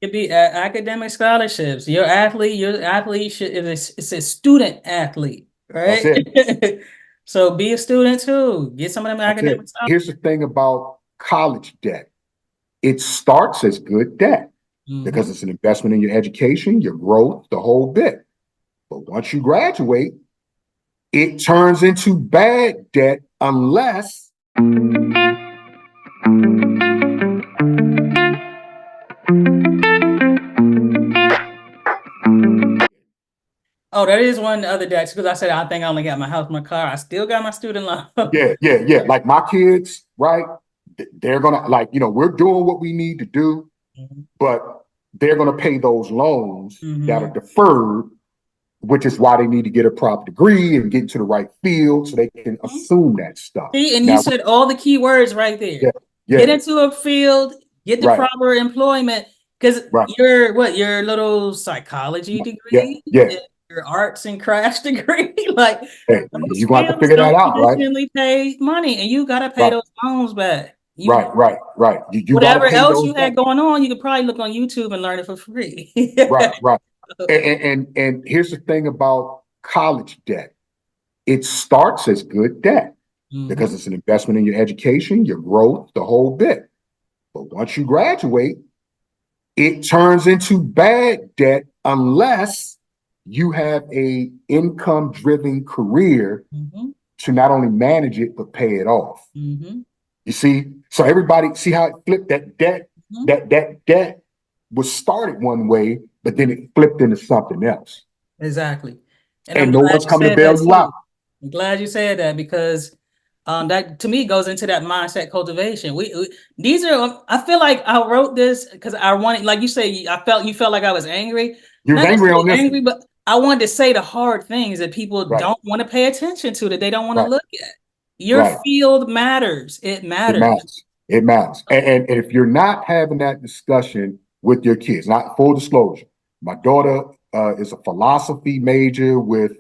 Could be academic scholarships. Your athlete should it's a student athlete, That's right? it. So be a student too. Get some of them That's it. academic stuff. Here's the thing about college debt. It starts as good debt because Hmm. it's an investment in your education, your growth, the whole bit. But once you graduate, it turns into bad debt unless Oh, that is one other debt because I said I think I only got my house, my car. I still got my student loan. yeah. Like my kids, right? They're gonna like, we're doing what we need to do, but they're gonna pay those loans that are Hmm. deferred, which is why they need to get a proper degree and get into the right field so they can assume that stuff. See, and you Now, said all the key words right there. yeah, Get yeah, into a field, get the right, proper employment. Because right, your little psychology yeah, degree, yeah. your arts and crafts degree, like Hey, those you're gonna have to fields figure that don't out, right? traditionally pay money, and you gotta pay Right, those loans back. right, You right, right. You got to whatever pay else those you back. had going on, you could probably look on YouTube and learn it for free. Right, right. And here's the thing about college debt. It starts as good debt because Hmm. it's an investment in your education, your growth, the whole bit. But once you graduate, it turns into bad debt unless you have a income driven career Hmm. to not only manage it but pay it off. Hmm. You see, so everybody see how it flipped that debt. Hmm. That debt was started one way, but then it flipped into something else, Exactly. And I'm and no glad one's you coming to said bail that you out. too. I'm glad you said that because that to me goes into that mindset cultivation. These are I feel like I wrote this because I wanted, like you say, I felt you felt like I was angry. You was Not angry necessarily on this angry, one, but I wanted to say the hard things that people right? don't want to pay attention to, that they don't want to Right, look at. Your right. field matters. It It matters. matters. It matters. And if you're not having that discussion with your kids, not full disclosure, my daughter is a philosophy major with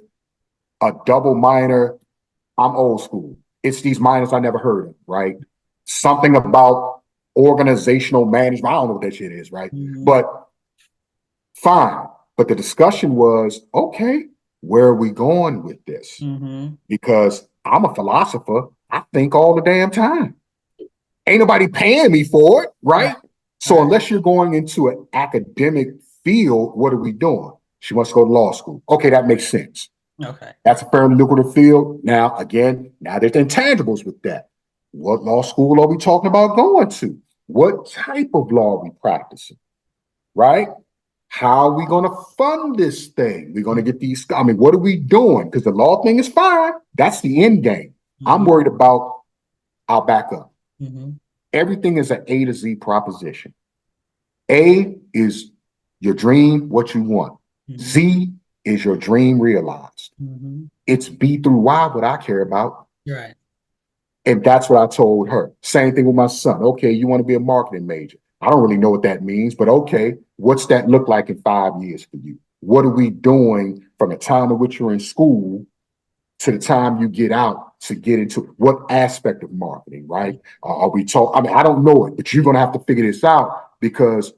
a double minor. I'm old school. It's these minors I never heard of, right? Something about organizational management. I don't know what that shit is, right? Mhm. But fine. But the discussion was, okay, where are we going with this? Mhm. Because I'm a philosopher. I think all the damn time. Ain't nobody paying me for it, Right. right? So Right. unless you're going into an academic field, what are we doing? She wants to go to law school. Okay, that makes sense. Okay. That's a fairly lucrative field. Now, again, now there's intangibles with that. What law school are we talking about going to? What type of law are we practicing? Right? How are we going to fund this thing? We're going to get these. I mean, what are we doing? Because the law thing is fine. That's the end game. I'm Mhm. worried about, I'll back up. Mhm. Everything is an A to Z proposition. A is your dream, what you want. Mhm. Z is your dream realized. Mhm. It's B through Y what I care about. Right. And that's what I told her. Same thing with my son. Okay, you want to be a marketing major. I don't really know what that means, but okay, what's that look like in 5 years for you? What are we doing from the time in which you're in school to the time you get out to get into what aspect of marketing, right? Are we told? I mean, I don't know it, but you're going to have to figure this out because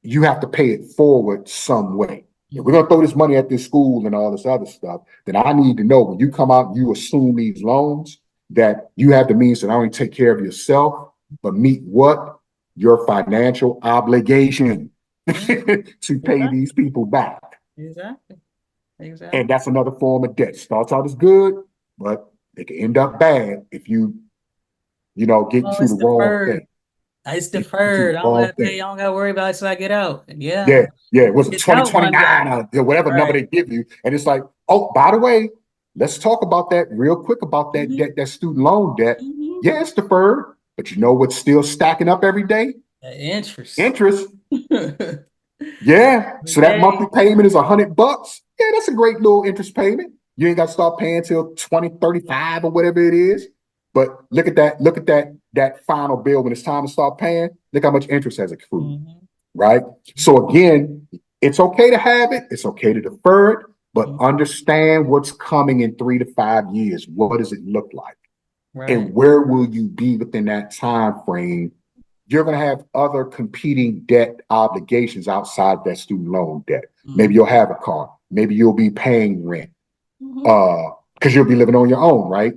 you have to pay it forward some way. If we're Mhm. going to throw this money at this school and all this other stuff, then I need to know when you come out, you assume these loans that you have the means to not only take care of yourself, but meet what? Your financial obligation Mhm. to pay Exactly. these people back. Exactly. And Exactly. that's another form of debt. Starts out as good, but it can end up bad if you get Oh, into it's the wrong deferred. thing. It's If you get into deferred. the I don't wrong gotta pay. thing. I don't gotta worry about it till I get out. Yeah, Yeah, yeah. It was it's out one 2029 day. or whatever number Right. they give you. And it's like, oh, by the way, let's talk about that real quick about that Hmm. debt, that student loan debt. Hmm. Yeah, it's deferred, but you know what's still stacking up every day? The interest. Interest. Every Yeah. So that monthly day. payment is $100. Yeah, that's a great little interest payment. You ain't got to start paying till 2035 or whatever it is. But look at that, that final bill when it's time to start paying. Look how much interest has accrued, Hmm. right? So again, it's okay to have it, it's okay to defer it, but Hmm. understand what's coming in 3 to 5 years. What does it look like? Right. And where will you be within that time frame you're going to have other competing debt obligations outside that student loan debt. Maybe Mhm. you'll have a car. Maybe you'll be paying rent Mhm. uh, because you'll be living on your own, right?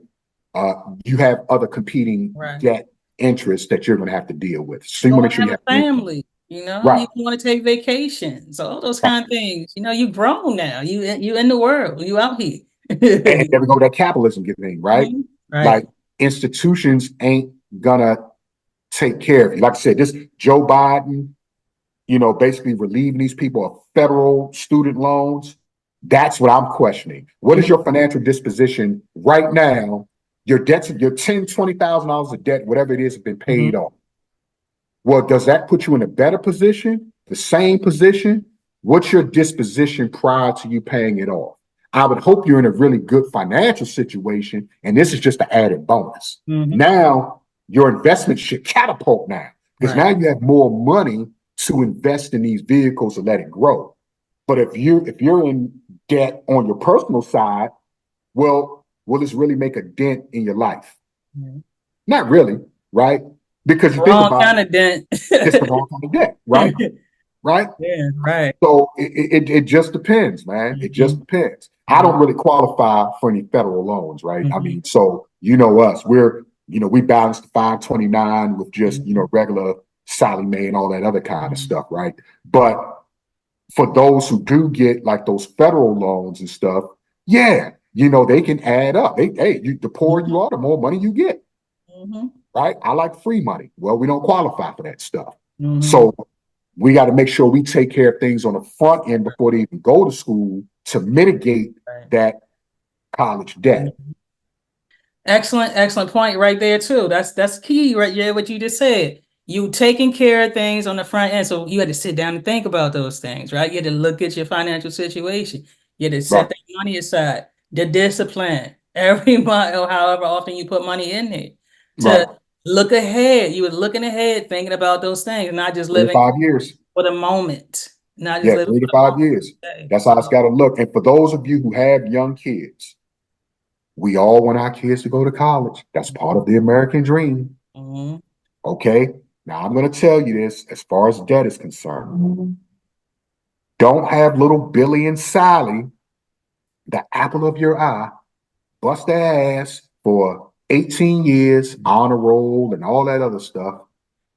Uh, you have other competing Right. debt interests that you're going to have to deal with. So You're you want gonna to make sure have you a have income. family, Right. you want to take vacations, all those Right. kind of things. You grown now. You in the world. You out here. And there we go, that capitalism thing, right? Mhm. Right. Like institutions ain't gonna take care of you. Like I said, this Joe Biden, basically relieving these people of federal student loans. That's what I'm questioning. What is Mhm. your financial disposition right now? Your debts, your $10,000, $20,000 of debt, whatever it is, have been paid Mhm. off. Well, does that put you in a better position? The same position? What's your disposition prior to you paying it off? I would hope you're in a really good financial situation, and this is just an added bonus. Mhm. Now, your investment should catapult now because Right. now you have more money to invest in these vehicles and let it grow. But if you're in debt on your personal side, well, will this really make a dent in your life? Mhm. Not really, right? Because you think Wrong about it, kind of dent. it's the wrong kind of debt, right? Right? Yeah. Right. So it just depends, man. It just Mhm. depends. I don't Mhm. really qualify for any federal loans, right? I Mhm. mean, so you know us, we balance the 529 with just, Mhm. regular Sally Mae and all that other kind of Mhm. stuff, right? But for those who do get like those federal loans and stuff, yeah, they can add up. The poorer you Mhm. are, the more money you get, Mhm. right? I like free money. Well, we don't qualify for that stuff. Mhm. So we got to make sure we take care of things on the front end before they even go to school to mitigate Right. that college debt. Mhm. Excellent, excellent point right there too. That's key right there. What you just said. You taking care of things on the front end, so you had to sit down and think about those things, right? You had to look at your financial situation. You had to set Right, that money aside. The discipline every month, or however often you put money in there, right. to look ahead. You were looking ahead, thinking about those things, not just Three to living 5 years. for the moment, not just Yeah, living three to for the five moment. years. Okay. That's how it's got to look. And for those of you who have young kids, we all want our kids to go to college. That's part of the American dream. Mhm. Okay. Now I'm going to tell you this as far as debt is concerned. Don't have little Billy and Sally, the apple of your eye, bust their ass for 18 years, honor roll, and all that other stuff.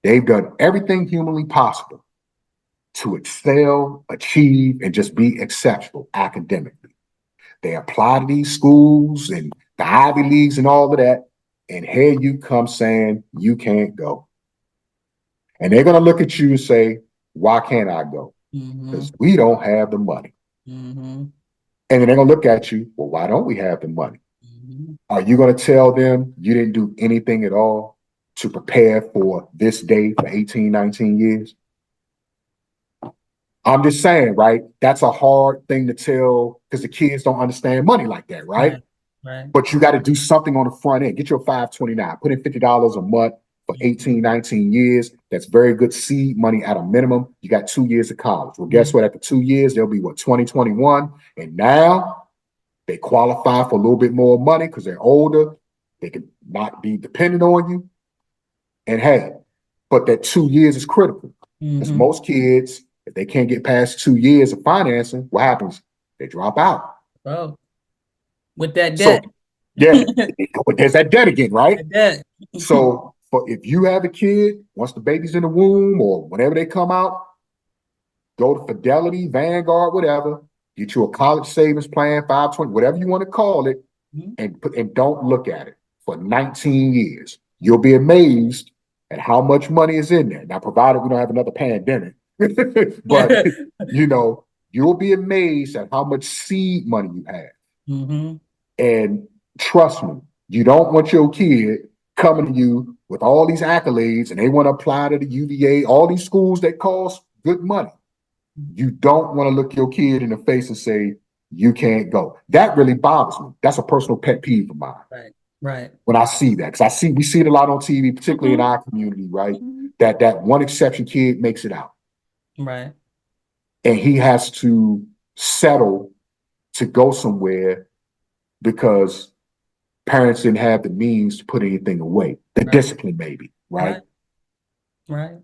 They've done everything humanly possible to excel, achieve, and just be exceptional academically. They apply to these schools and the Ivy Leagues and all of that. And here you come saying you can't go. And they're going to look at you and say, why can't I go? Because Mhm. we don't have the money. Mhm. And then they're going to look at you, well, why don't we have the money? Mhm. Are you going to tell them you didn't do anything at all to prepare for this day for 18, 19 years? I'm just saying, right? That's a hard thing to tell because the kids don't understand money like that, right? Right. Right. But you got to do something on the front end. Get your 529, put in $50 a month for Mhm. 18, 19 years. That's very good seed money at a minimum. You got 2 years of college. Well, guess Mhm. what? After 2 years, they'll be what, 2021. And now they qualify for a little bit more money because they're older. They can not be dependent on you. And hey, but that 2 years is critical because Mhm. most kids, if they can't get past 2 years of financing, what happens? They drop out. Bro, with that So debt. yeah, but there's that debt again, right? That debt. So for if you have a kid, once the baby's in the womb or whenever they come out, go to Fidelity, Vanguard, whatever, get you a college savings plan, 520, whatever you want to call it, Mhm. and don't look at it for 19 years. You'll be amazed at how much money is in there. Now, provided we don't have another pandemic, but you know, you'll be amazed at how much seed money you have. Mhm. And trust me, you don't want your kid coming to you with all these accolades and they want to apply to the UVA, all these schools that cost good money. You don't want to look your kid in the face and say, you can't go. That really bothers me. That's a personal pet peeve of mine Right. Right. when I see that. Because we see it a lot on TV, particularly in Mhm. our community, right? Mhm. That one exception kid makes it out. Right. And he has to settle to go somewhere because parents didn't have the means to put anything away. The Right. discipline, maybe, right? Right. Right.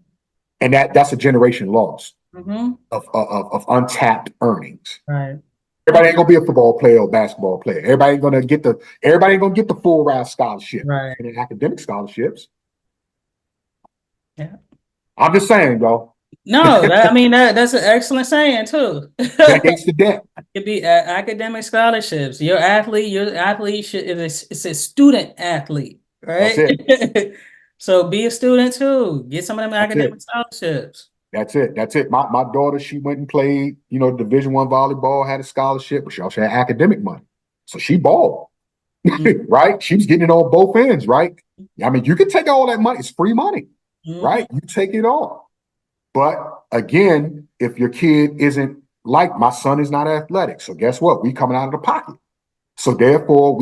And that's a generation lost Mm-hmm. of untapped earnings. Right. Everybody ain't gonna be a football player or basketball player. Everybody ain't gonna get the full ride scholarship Right. and the academic scholarships. Yeah. I'm just saying, though, No, I mean that's an excellent saying too. debt hates the debt. It be academic scholarships. Your athlete should it's a student athlete, That's right? it. So be a student too. Get some of them That's it. academic scholarships. That's it. That's it. My daughter, she went and played, Division I volleyball, had a scholarship, but she also had academic money. So she balled, right? She was getting it on both ends, right? I mean, you can take all that money. It's free money, Mm-hmm. right? You take it all. But again, if your kid isn't like my son is not athletic. So guess what? We coming out of the pocket. So therefore,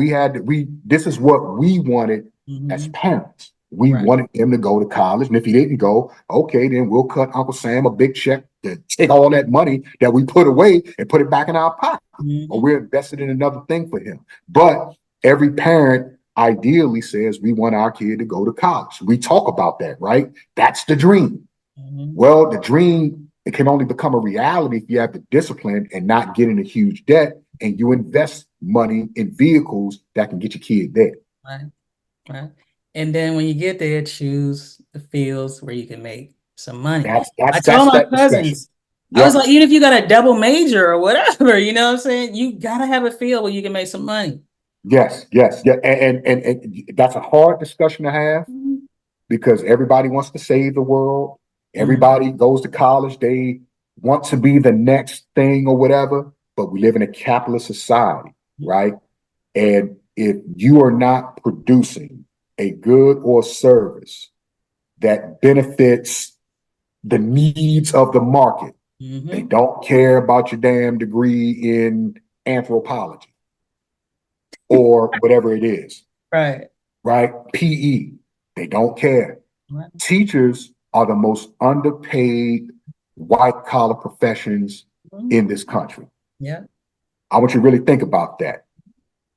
this is what we wanted as Mm-hmm. parents. We Right. wanted him to go to college. And if he didn't go, okay, then we'll cut Uncle Sam a big check to take all that money that we put away and put it back in our pocket. Or Mm-hmm. we're invested in another thing for him. But every parent ideally says we want our kid to go to college. We talk about that, right? That's the dream. Mm-hmm. Well, the dream, it can only become a reality if you have the discipline and not get in a huge debt and you invest money in vehicles that can get your kid there. Right. Right. And then when you get there, choose the fields where you can make some money. That's I that's told that's my that discussion. cousins, I was Yep. like, even if you got a double major or whatever, you know what I'm saying? You gotta have a field where you can make some money. Yes, yes, yeah. And that's a hard discussion to have because everybody wants to save the world. Mm-hmm. Everybody goes to college. They want to be the next thing or whatever, but we live in a capitalist society, right? And if you are not producing a good or service that benefits the needs of the market, they Mm-hmm. don't care about your damn degree in anthropology or whatever it is, Right. right? PE, they don't care. Right. Teachers are the most underpaid white collar professions Mhm. in this country. Yeah. I want you to really think about that.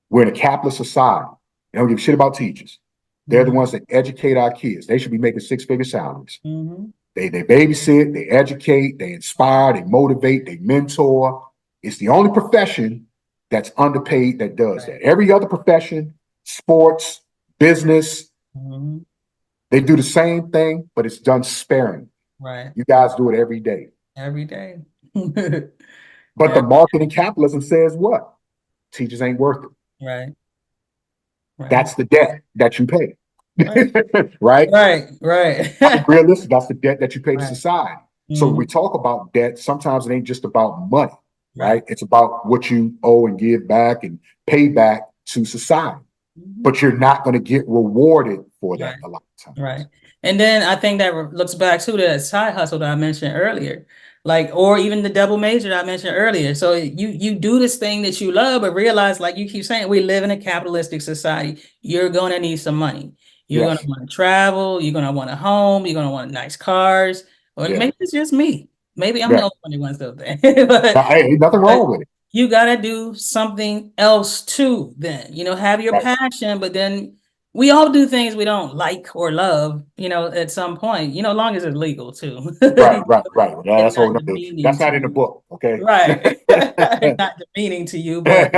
We're in a capitalist society. They don't give a shit about teachers. They're the Mm-hmm. ones that educate our kids. They should be making six-figure salaries. Mm-hmm. They babysit, they educate, they inspire, they motivate, they mentor. It's the only profession that's underpaid that does Right. that. Every other profession, sports, business, Mm-hmm. they do the same thing, but it's done sparingly. Right. You guys do it every day. Every day. But the Yeah. marketing capitalism says what? Teachers ain't worth it. Right. Right. That's the debt that you pay. Right. Right? Right. Right. I mean, realistic, that's the debt that you pay to Right. society. So when we Mm-hmm. talk about debt, sometimes it ain't just about money, Right. right? It's about what you owe and give back and pay back to society. Mhm. But you're not going to get rewarded for that Right. a lot of Right. times. And then I think that looks back to the side hustle that I mentioned earlier, like, or even the double major that I mentioned earlier. So you do this thing that you love, but realize, like you keep saying, we live in a capitalistic society. You're going to need some money. You're going to Yes. want to travel. You're going to want a home. You're going to want nice cars. Or Yeah. maybe it's just me. Maybe I'm the Yeah. only one still there. but Now, hey, ain't nothing but wrong with it. you got to do something else too, then, have your Right. passion, but then we all do things we don't like or love, at some point, long as it's legal too. Right. Right. Right. Well, And that's not all. demeaning That's to not in the you. book. Okay. Right. Not demeaning to you, but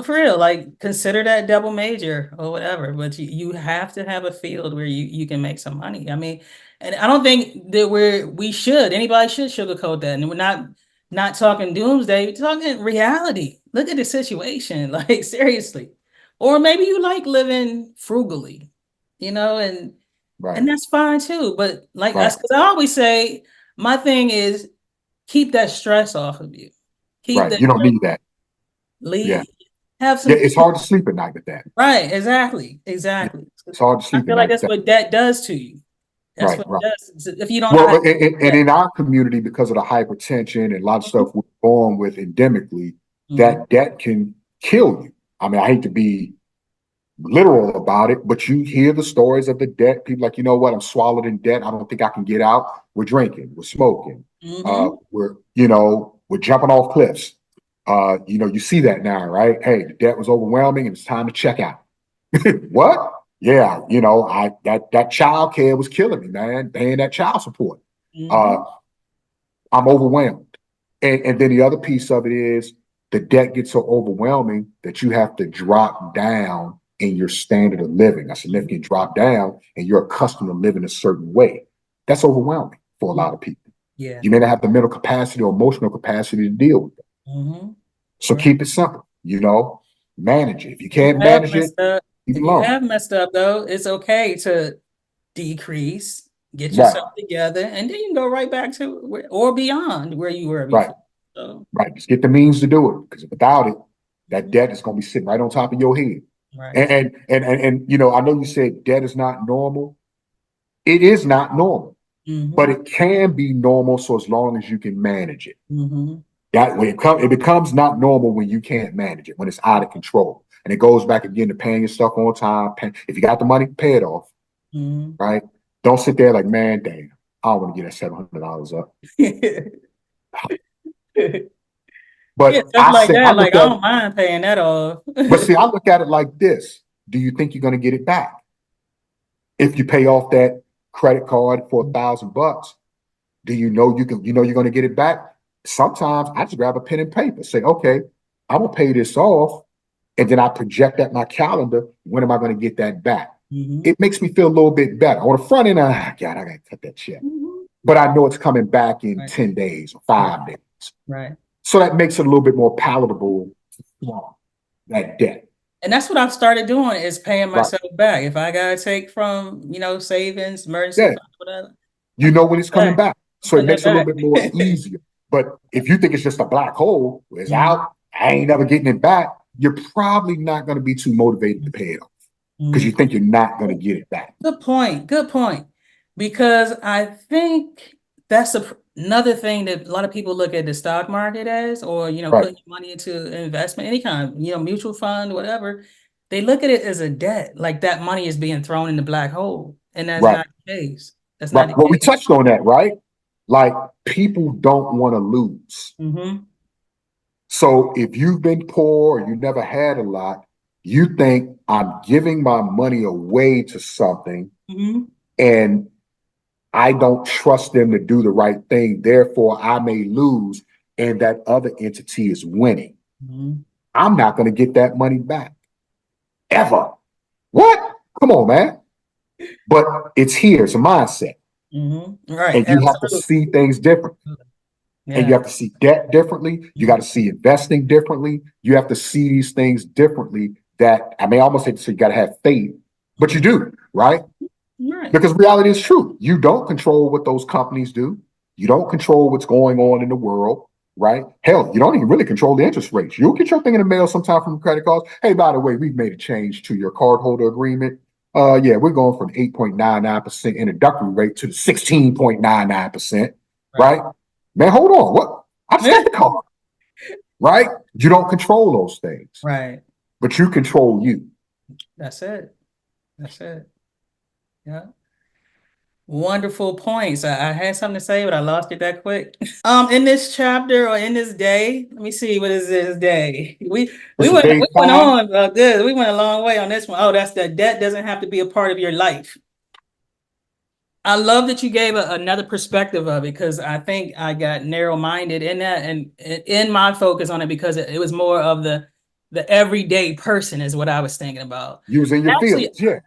for real, like consider that double major or whatever, but you have to have a field where you can make some money. I mean, and I don't think that anybody should sugarcoat that. And we're not talking doomsday, we're talking reality. Look at the situation, like seriously. Or maybe you like living frugally, and Right. that's fine too. But like us, Right. because I always say, my thing is keep that stress off of you. Keep Right. that You don't need that. Yeah. leave. Have Yeah. some It's peace. hard to sleep at night with that. Right, exactly. Yeah. Exactly. It's hard to I sleep at feel like night with that's that. what that does to you. That's Right. what Right. it does. If you don't know Well, how to and that. in our community, because of the hypertension and a lot of stuff we're born with endemically, Mm-hmm. that debt can kill you. I mean, I hate to be literal about it, but you hear the stories of the debt. People like, you know what? I'm swallowed in debt. I don't think I can get out. We're drinking. We're smoking. Mm-hmm. We're jumping off cliffs. You see that now, right? Hey, the debt was overwhelming and it's time to check out. What? Yeah, that child care was killing me, man. Paying that child support. Uh, Hmm. I'm overwhelmed. And then the other piece of it is the debt gets so overwhelming that you have to drop down in your standard of living, a significant drop down, and you're accustomed to living a certain way. That's overwhelming for a Yeah. lot of people. Yeah. You may not have the mental capacity or emotional capacity to deal with it. Hmm. So Right. keep it simple, manage it. If you If you can't have manage it, messed up, leave it if you alone. have messed up though, it's okay to decrease, get Right, yourself together, and then you can go right back to or beyond where you were right, before. So, right. Just get the means to do it. Because without it, that mhm, debt is going to be sitting right on top of your head. right. And I know you said debt is not normal. It is not normal, but Hmm. it can be normal so as long as you can manage it. Hmm. That when it becomes not normal when you can't manage it, when it's out of control. And it goes back again to paying your stuff on time. If you got the money, pay it off, Hmm. right? Don't sit there like, man, damn, I don't want to get that $700 up. Yeah, But stuff like that. Like I don't mind paying that off. but see, I look at it like this. Do you think you're going to get it back? If you pay off that credit card for $1,000, do you know you're going to get it back? Sometimes I just grab a pen and paper, say, okay, I'm gonna pay this off, and then I project at my calendar, when am I going to get that back? Hmm. It makes me feel a little bit better. On the front end, God, I gotta cut that check. Hmm. But I know it's coming back in Right. 10 days or Right. 5 days. Right. So that makes it a little bit more palatable to swallow that debt. And that's what I've started doing is paying Right. myself back. If I gotta take from, savings, emergency Yeah. fund, whatever, You I'm know when it's putting coming that back. back. I'm So it putting makes that it a little back. bit more easier. But if you think it's just a black hole, it's Mhm. out, I ain't never getting it back, you're probably not going to be too motivated to pay it off because you Mhm. think you're not going to get it back. Good point. Good point. Because I think that's another thing that a lot of people look at the stock market as, or Right, putting money into investment, any kind, mutual fund, whatever. They look at it as a debt, like that money is being thrown in the black hole, and that's right, not the case. That's not right. the Well, we case. touched on that, right? Like people don't want to lose. Mm-hmm. So if you've been poor or you never had a lot, you think I'm giving my money away to something Mm-hmm. and I don't trust them to do the right thing. Therefore, I may lose, and that other entity is winning. Mm-hmm. I'm not going to get that money back ever. What? Come on, man. But it's here, it's a mindset. Mm-hmm. Right. And you have to Absolutely. see things different. And you Yeah. have to see debt differently. You got Mhm. to see investing differently. You have to see these things differently. That I may almost say to say you got to have faith, but you do, right? Right. Because reality is true. You don't control what those companies do. You don't control what's going on in the world, right? Hell, you don't even really control the interest rates. You'll get your thing in the mail sometime from credit cards. Hey, by the way, we've made a change to your cardholder agreement. Yeah, we're going from 8.99% introductory rate to the 16.99%, Right. right? Man, hold on. What? I just got the card, right? You don't control those things, Right. but you control you. That's it. That's it. Yeah. Wonderful points. I had something to say, but I lost it that quick. In this chapter or in this day, let me see what is this day. We This is went day we went 5. on good. We went a long way on this one. Oh, that's the debt doesn't have to be a part of your life. I love that you gave another perspective of it because I think I got narrow-minded in that and in my focus on it because it was more of the everyday person is what I was thinking about. Using your Actually, feelings. Yeah.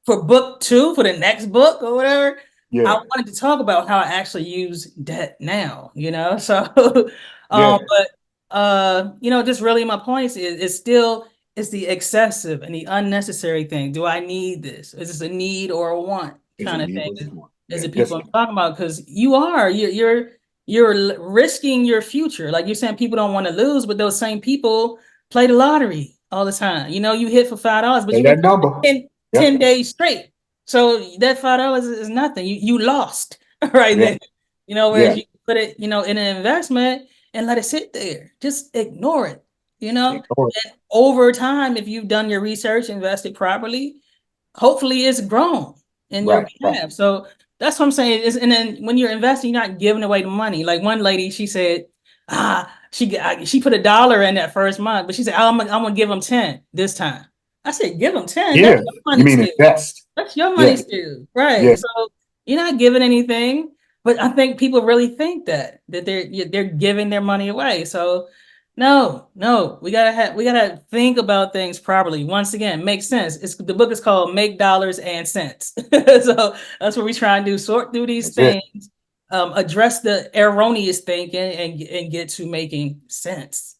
for book two, for the next book or whatever, I Yeah. wanted to talk about how I actually use debt now, So, Yeah. but just really my points is still it's the excessive and the unnecessary thing. Do I need this? Is this a need or a want Is kind it of need thing? versus want? Is Yeah, the people I'm discipline. talking about? Because you're risking your future. Like you're saying people don't want to lose, but those same people play the lottery all the time. You hit for $5, but Say you can that put number. it in Yeah. 10 days straight. So that $5 is nothing. You lost right Yeah. there. Whereas Yeah. you put it, in an investment and let it sit there. Just ignore it. Ignore it. And over time, if you've done your research, invested properly, hopefully it's grown in your Right. Right. behalf. So that's what I'm saying. And then when you're investing, you're not giving away the money. Like one lady, she said, she put $1 in that first month, but she said, I'm gonna give them 10 this time. I said, give them 10. That's Yeah, your you money mean still. invest. That's your money Yeah, still. yeah, Right. So you're not giving anything. But I think people really think that they're giving their money away. So no, we gotta think about things properly. Once again, make sense. It's the book is called Make Dollars and Cents. So that's what we try and do, sort through these that's it. things, address the erroneous thinking and get to making sense.